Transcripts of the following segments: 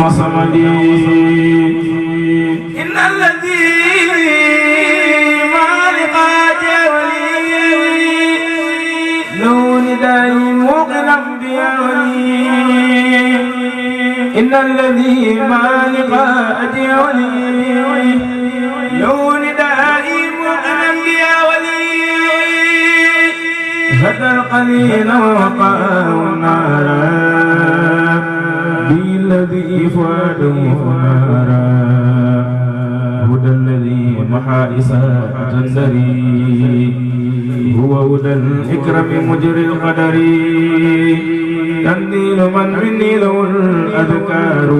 صمدي إن الذي مع لقاء ولي لو نداء موقنا بيا ولي إن الذي مع لقاء ولي لو نداء موقنا بيا ولي هدى القليل وقاه النار الذي فؤاده نارا هدى الذي محى إساءة الدري هو هدى الإكرم مجري القدر تنزيل من مني له الأذكار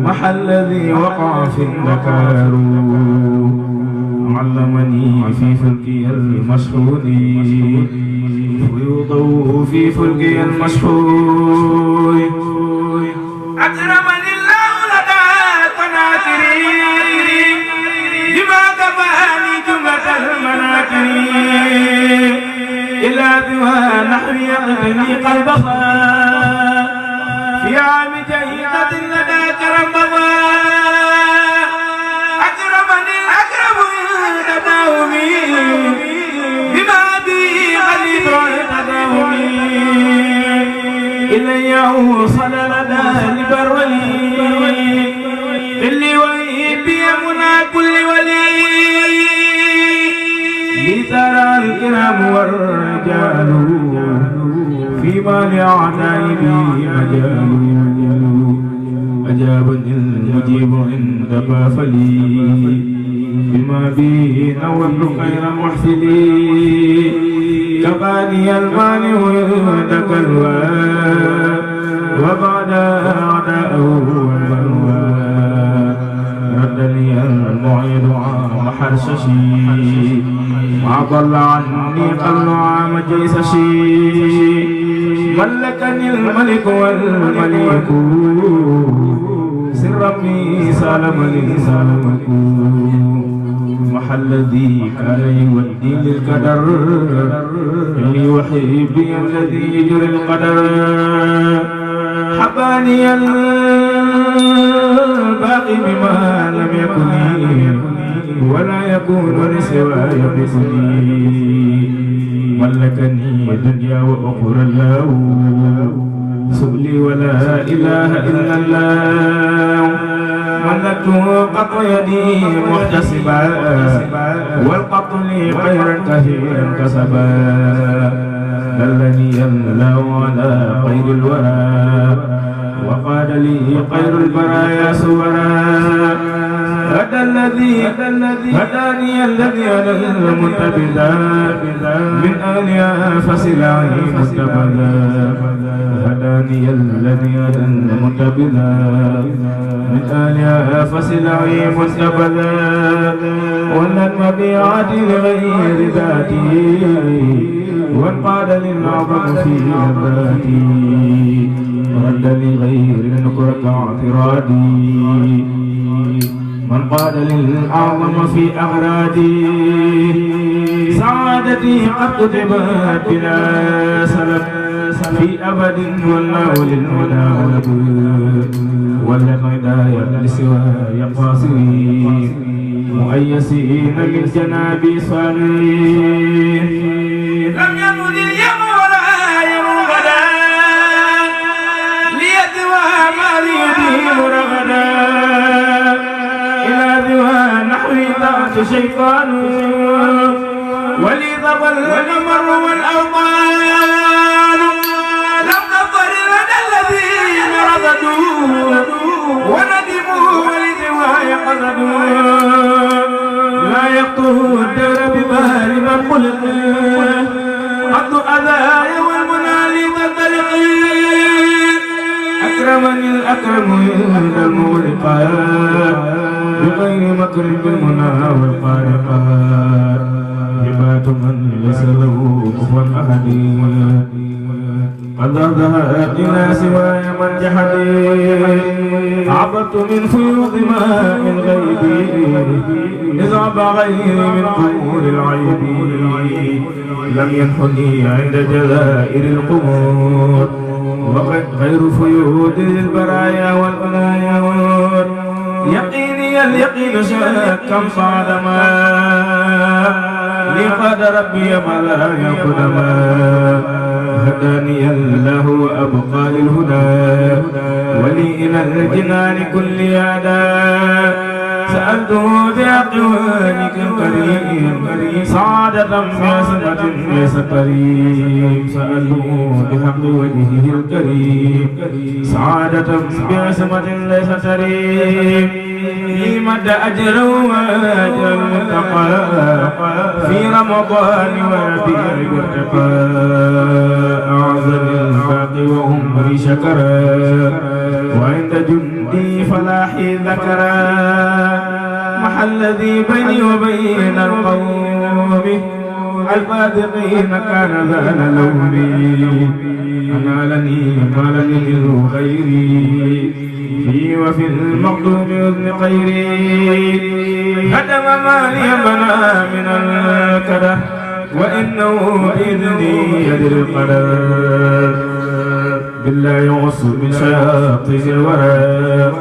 محى الذي وقع في الذكار علمني في فلكي المشهود ويوضع في فلكي المشهود أكرمني الله لدى القناطرين بما كفاني جملة المناكرين إلى ذوى نحوي يقتني قلبها في عام جهيدة لدى كرم بضا أكرمني الأكرم تداومي بما بي غليظ تداومي إلي أوصل لدى البرولي اللي وهيبي منى كل ولي لترى الكرام والرجال فيما لأعدائي مجال أجابني المجيب عند بافلي بما به نولت خير محسني كفاني المانع عندك الواب وبعد أعداءه والبلوى رد لي المعيد عام حرششي وضل عني قبل عام جيسشي ملكني الملك والمليك سرا بي سالمني سالمك محل الذي كان يودي للقدر إني وحيبي الذي يجري القدر حباني الباقي بما لم يكن ولا يكون لسواي بكني ملكني دنيا وأخرى الله سؤلي ولا إله إلا الله ملكته قط يدي محتسبا والقط لي خيرا كثيرا كسبا دلني الله على خير الورى وقال لي خير البرايا سورا هداني الذي على المنتبذا من أهلها فسلعي متبذا هداني الذي على المنتبذا من أهلها فسلعي متبذا ولن مبيعتي لغير ذاتي وانقاد للعظم في ذاتي رد لغير النكرة اعتراضي من قاد للأعظم في أغرادي سعادتي قد كتبت بلا سلف في أبد والله للهدى غلب ولن هدايا لسواي قاصرين مؤيسين من جنابي صالحين لم يمن اليوم ولا يوم غدا ليدوى ما ليدين رغدا إلى ذوى نحوي ذات شيطان ولي ظل الأمر والأوطان لم نظر لدى الذين رصدوا وندموا ولذوى قصدوا لا يقطعوا الدار ببال من خلق حط أذايا والمنى لتنطلق أكرمني الأكرم عند المغرقات بغير مكر بالمنى والخارقات هبات من ليس له كفوا أحد قد ذهبت إلى سواي من جحدي عبرت من فيوض ماء الغيب إذ عب غيري من قبور العيب لم ينحني عند جزائر القبور وقد غير فيوض البرايا اليقين شكا بعدما لقد ربي ما لا يقدما هداني الله وأبقى للهدى ولي إلى الجنان كل عدا سألته بأقوالك الكريم سعادة بعصمة ليس كريم سألته بحق وجهه الكريم سعادة بعصمة ليس كريم لمد أجر وأجر المتقى في رمضان وربيع الارتقاء أعظم الباقي وعمري شكرا وعند جندي فلاحي ذكرا محل الذي بيني وبين القوم الفاتقين كان ذان لومي أنالني ما لم ينله غيري في وفي المغضوب إذن خيري هدم ما لي بنا من الكدر وإنه بإذني يد القدر بالله يغص من شياطين الورى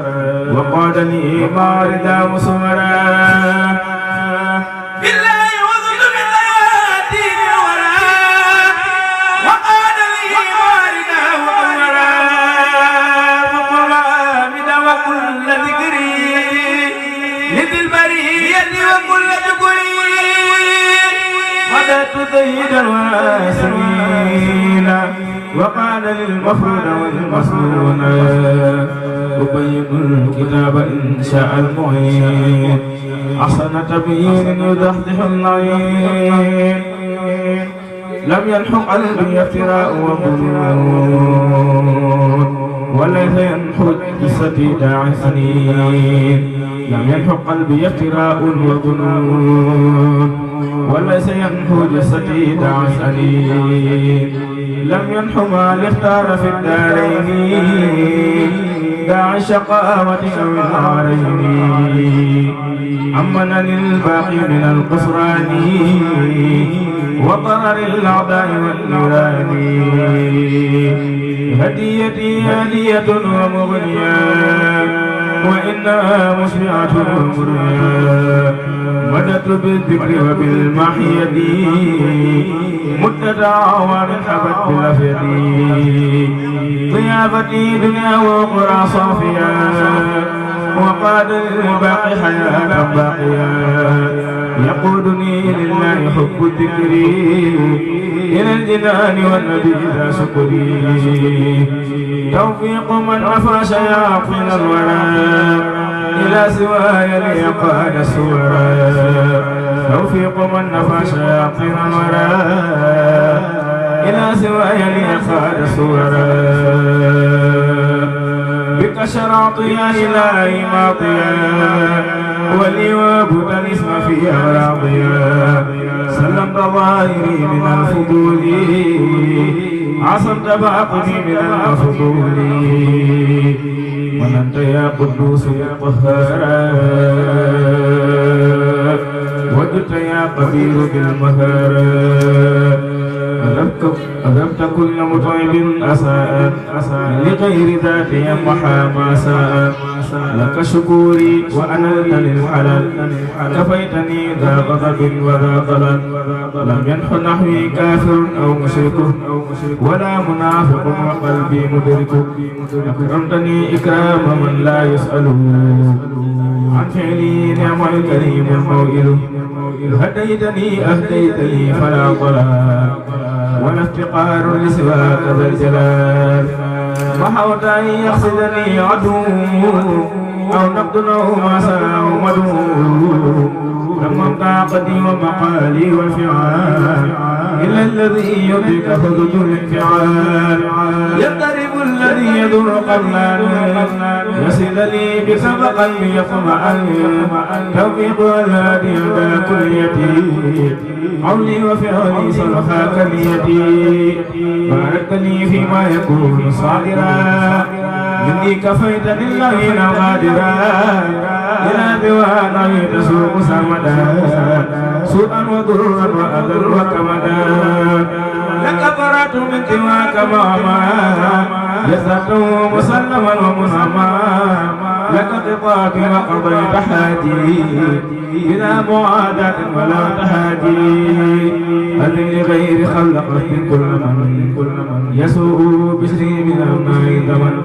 وقاد لي ماردا وسمرا بالله يغص من شياطين الورى وقاد لي ماردا وسمرا وقرامد وكل ذكري لذي البرية وكل ذكري مددت سيدا واسمينا وقال للمفرود والمسنون أبين الكتاب إن شاء المعين أحسن تبيين يدحضح اللعين لم يلحق قلبي افتراء وظنون وليس ينحج جسدي داعي سنين لم يلحق قلبي افتراء وظنون وليس ينحو جسدي داعي سنين لم ينحو ما اختار في الدارين داعي الشقاوة أو النارين أمنني الباقي من القسران وضرر الأعداء والنيران هديتي هدية ومغنية وإنها مشبعة ومرية مددت بالذكر وبالمحية مدة أعوام حبت بالأفيد ضيافتي دنيا وأخرى صافية وقاد للباقي حياة باقية يقودني لله حب الذكر إلى الجنان والنبي ذا شكري توفيق من نفى شياطين الورى إلى سواي ليقاد السورى توفيق من نفى شياطين الورى إلى سواي ليقاد السورى بك شراطي يا إلهي ماطيا ولي وابد الاسم في أراضيا سلمت ظاهري من الفضول عصمت باطني من المفضول وأنت يا قدوس القهار وجدت يا قدير بالمهار أذبت كل متعب أساء لغير ذاتي محا ما ساء لك شكوري وأنلتني الحلال كفيتني ذا غضب وذا ضلال لم ينح نحوي كافر أو مشرك ولا منافق وقلبي مدرك أكرمتني إكرام من لا يسأل عن فعلي نعم الكريم الموئل هديتني أهديتني فلا ضلال ولا افتقار لسواك ذا الجلال محوت أن يقصدني عدو أو نقد أو مساء مدعو لمن طاقتي ومقالي والفعال إلا الذي يدرك حدود الانفعال يضرب الذي يدر قبلا يصل لي بسبقا يطمئن توفيق الهادي ذا كليتي عوني وفعلي صرفاك نيتي باركت لي فيما يكون صادرا مني كفيتني اللعين غادرا إلى ديوان تسوق سمدا سوءا وضرا وأذى وكمدا لك فرات من دواك ماما يسرته مسلما ومنهما لك خطابي وقضيت حاجي بلا معاداة ولا تهادي أذن لغير خلقت كل من يسوء بشري من أبناء دمن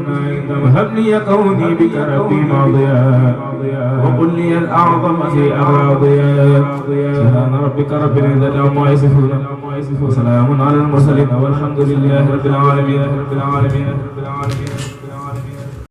وهب لي كوني بك ربي ماضيا وقل لي الأعظم في أغراضيا سبحان ربك رب العزة عما يصفون وسلام على المرسلين والحمد لله رب العالمين.